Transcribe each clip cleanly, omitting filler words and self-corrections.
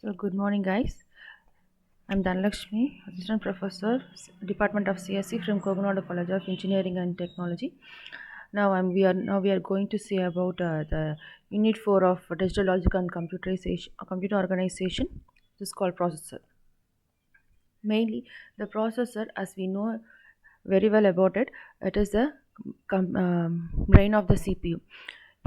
So, good morning, guys. I'm Dhanlakshmi, Assistant Professor, Department of CSE from Kogonada College of Engineering and Technology. We are going to see about the Unit 4 of Digital Logic and Computer Organization. This is called processor. Mainly, the processor, as we know very well about it, it is the brain of the CPU.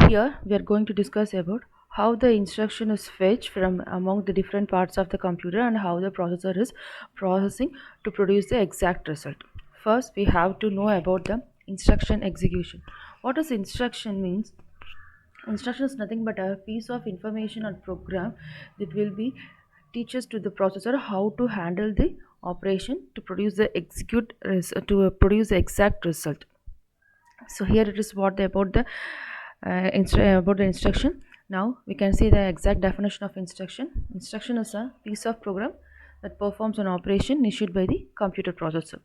Here we are going to discuss about how the instruction is fetched from among the different parts of the computer and how the processor is processing to produce the exact result. First, we have to know about the instruction execution. What does instruction means? Instruction is nothing but a piece of information or program that will be teaches to the processor how to handle the operation to produce the produce the exact result. So here it is what about the about the instruction. Now we can see the exact definition of instruction. Instruction is a piece of program that performs an operation issued by the computer processor.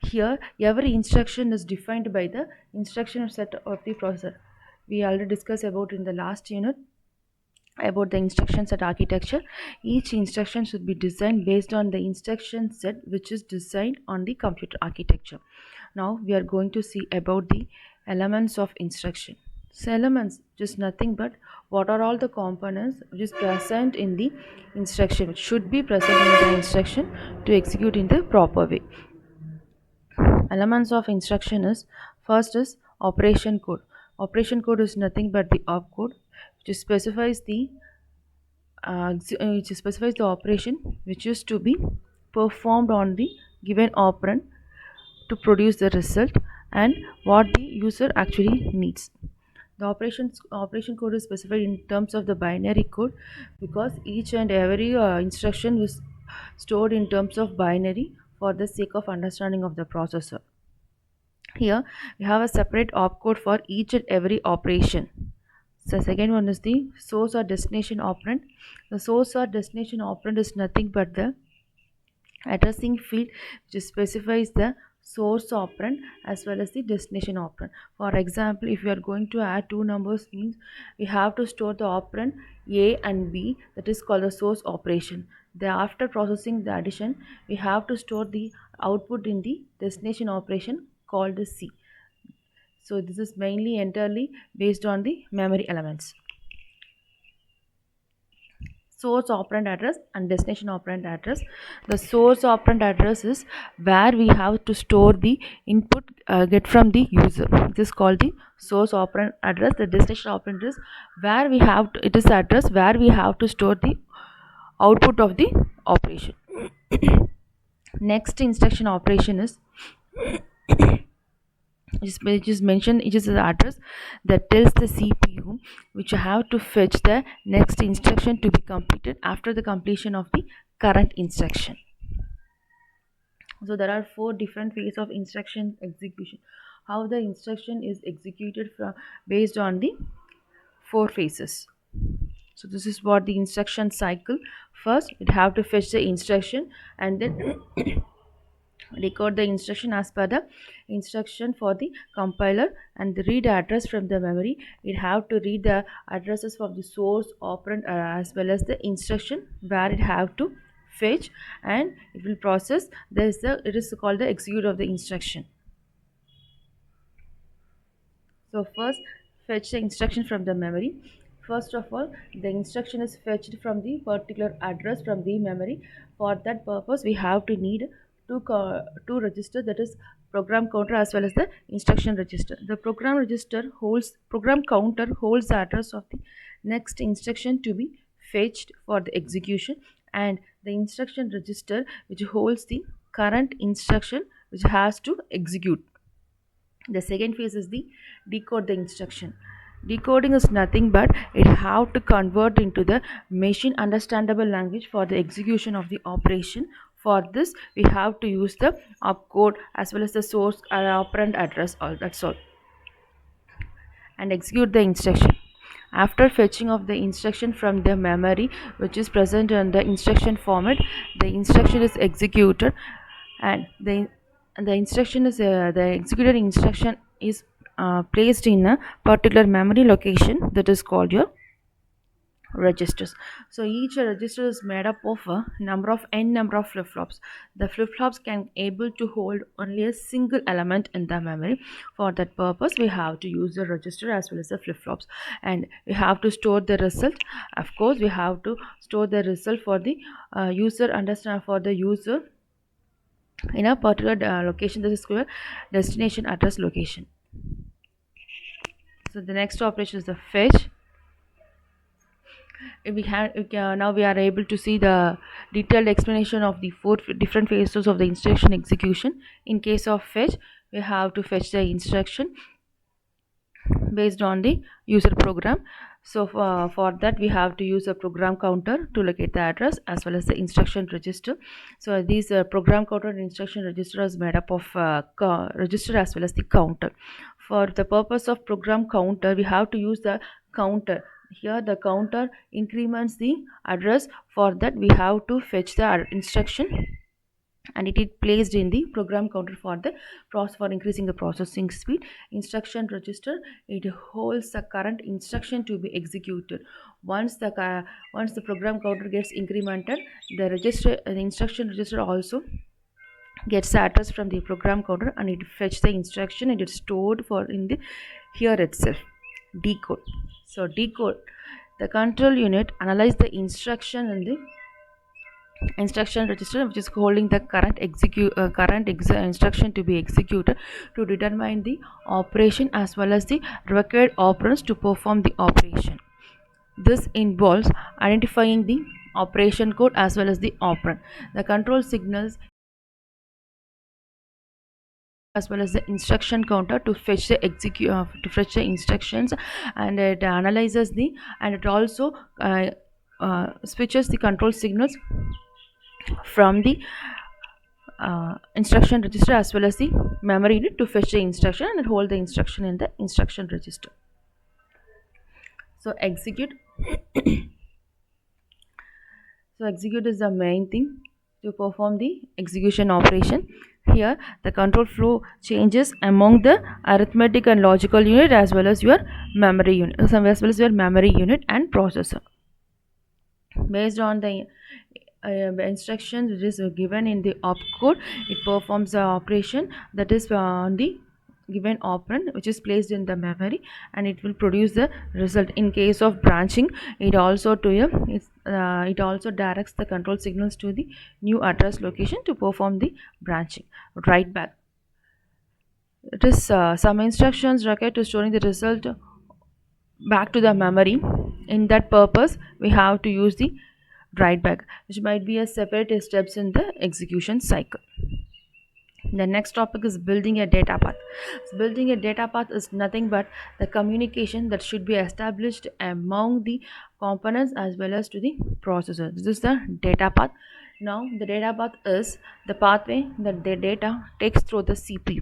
Here every instruction is defined by the instruction set of the processor. We already discussed about in the last unit about the instruction set architecture. Each instruction should be designed based on the instruction set which is designed on the computer architecture. Now we are going to see about the elements of instruction. So elements just nothing but what are all the components which is present in the instruction, which should be present in the instruction to execute in the proper way. Elements of instruction is first is operation code. Operation code is nothing but the opcode which specifies the operation which is to be performed on the given operand to produce the result and what the user actually needs. The operation code is specified in terms of the binary code because each and every instruction is stored in terms of binary for the sake of understanding of the processor. Here we have a separate opcode for each and every operation. So second one is the source or destination operand. The source or destination operand is nothing but the addressing field which specifies the source operand as well as the destination operand. For example, if we are going to add two numbers means we have to store the operand A and B, that is called the source operation. After processing the addition, we have to store the output in the destination operation called the C. So this is mainly entirely based on the memory elements. Source operand address and destination operand address. The source operand address is where we have to store the input get from the user. This is called the source operand address. The destination operand is where we have to, it is the address where we have to store the output of the operation. Next instruction operation is which is mentioned, it is the address that tells the CPU which have to fetch the next instruction to be completed after the completion of the current instruction. So there are four different ways of instruction execution. How the instruction is executed from based on the four phases. So this is what the instruction cycle. First it have to fetch the instruction and then decode the instruction as per the instruction for the compiler and the read address from the memory. It have to read the addresses of the source operand as well as the instruction where it have to fetch, and it will process. It is called the execute of the instruction. So first fetch the instruction from the memory. First of all, the instruction is fetched from the particular address from the memory. For that purpose, we have to need two registers, that is program counter as well as the instruction register. The program counter holds the address of the next instruction to be fetched for the execution, and the instruction register which holds the current instruction which has to execute. The second phase is the decode the instruction. Decoding is nothing but it have to convert into the machine understandable language for the execution of the operation. For this we have to use the opcode as well as the source operand address, all that's all, and execute the instruction. After fetching of the instruction from the memory which is present in the instruction format, the instruction is executed, and the instruction is the executed instruction is placed in a particular memory location that is called your registers. So each register is made up of a number of flip-flops. The flip-flops can able to hold only a single element in the memory. For that purpose, we have to use the register as well as the flip-flops, and we have to store the result. Of course, we have to store the result for the user in a particular location. This is called destination address location. So the next operation is the fetch. Now we are able to see the detailed explanation of the four different phases of the instruction execution. In case of fetch, we have to fetch the instruction based on the user program. So for that, we have to use a program counter to locate the address as well as the instruction register. So these program counter and instruction register is made up of register as well as the counter. For the purpose of program counter, we have to use the counter. Here the counter increments the address. For that, we have to fetch the instruction, and it is placed in the program counter for the process for increasing the processing speed. Instruction register, it holds the current instruction to be executed. Once the program counter gets incremented, the instruction register also gets the address from the program counter, and it fetch the instruction. It is stored for in the here itself. Decode. So decode, the control unit analyze the instruction in the instruction register, which is holding the instruction to be executed, to determine the operation as well as the required operands to perform the operation. This involves identifying the operation code as well as the operand. The control signals as well as the instruction counter to fetch the instructions, and it analyzes and it also switches the control signals from the instruction register as well as the memory unit to fetch the instruction and hold the instruction in the instruction register. So execute. So execute is the main thing to perform the execution operation. Here the control flow changes among the arithmetic and logical unit as well as your memory unit, and processor. Based on the instructions which is given in the opcode, it performs the operation that is on the given operand which is placed in the memory, and it will produce the result. In case of branching, it also directs the control signals to the new address location to perform the branching. Write back, it is some instructions required to storing the result back to the memory. In that purpose, we have to use the write back, which might be a separate steps in the execution cycle. The next topic is building a data path. So building a data path is nothing but the communication that should be established among the components as well as to the processor. This is the data path. Now the data path is the pathway that the data takes through the CPU.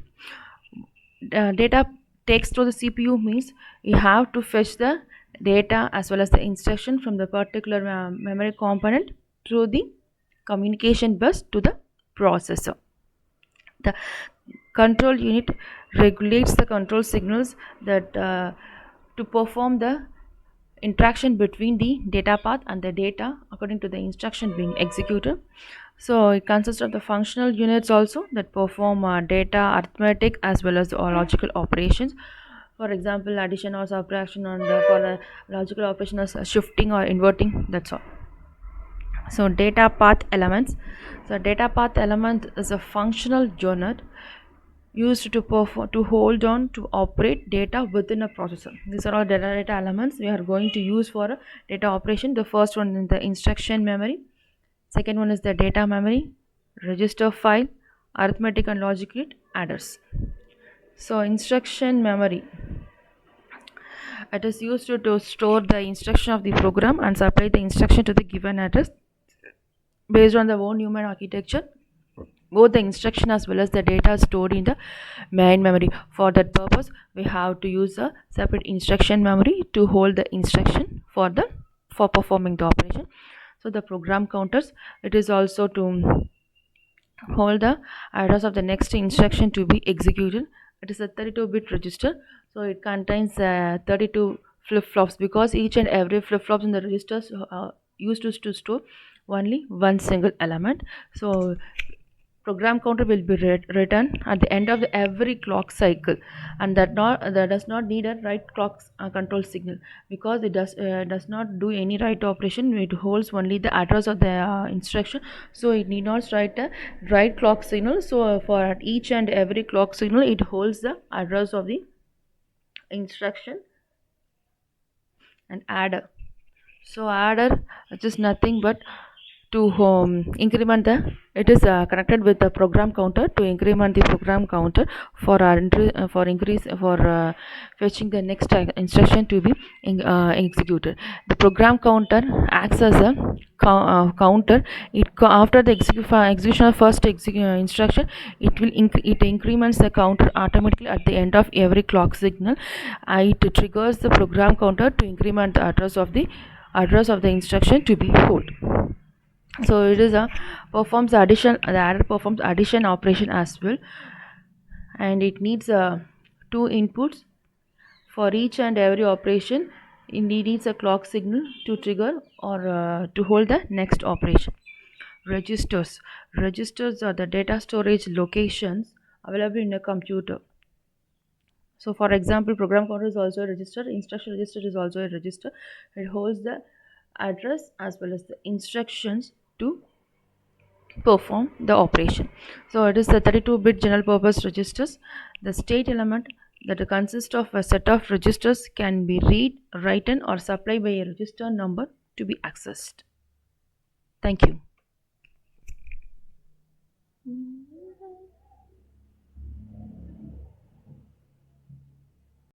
Data takes through the CPU means you have to fetch the data as well as the instruction from the particular memory component through the communication bus to the processor. The control unit regulates the control signals that to perform the interaction between the data path and the data according to the instruction being executed. So it consists of the functional units also that perform data arithmetic as well as logical operations. For example, addition or subtraction, and for the logical operation as shifting or inverting, that's all. So data path elements. So data path element is a functional unit used to hold on to operate data within a processor. These are all data elements we are going to use for a data operation. The first one is the instruction memory, second one is the data memory, register file, arithmetic and logic gate, adders. So instruction memory, it is used to store the instruction of the program and supply the instruction to the given address. Based on the von Neumann architecture, both the instruction as well as the data are stored in the main memory. For that purpose, we have to use a separate instruction memory to hold the instruction for performing the operation. So the program counters, it is also to hold the address of the next instruction to be executed. It is a 32-bit register, so it contains 32 flip-flops, because each and every flip-flops in the registers used to store only one single element. So program counter will be written at the end of every clock cycle, and that does not need a write clock control signal, because it does not do any write operation. It holds only the address of the instruction, so it need not write a write clock signal. So for at each and every clock signal, it holds the address of the instruction and adder. So adder is just nothing but to increment the, it is connected with the program counter to increment the program counter for our for increase for fetching the next instruction to be executed. The program counter acts as a counter. After the execution of first instruction, it increments the counter automatically at the end of every clock signal. It triggers the program counter to increment the address of the instruction to be hold. So it is a performs addition, the adder performs addition operation as well, and it needs two inputs for each and every operation. It needs a clock signal to trigger or to hold the next operation. Registers are the data storage locations available in a computer. So for example, program counter is also a register, instruction register is also a register. It holds the address as well as the instructions to perform the operation. So it is the 32-bit general purpose registers. The state element that consists of a set of registers can be read, written or supplied by a register number to be accessed. Thank you.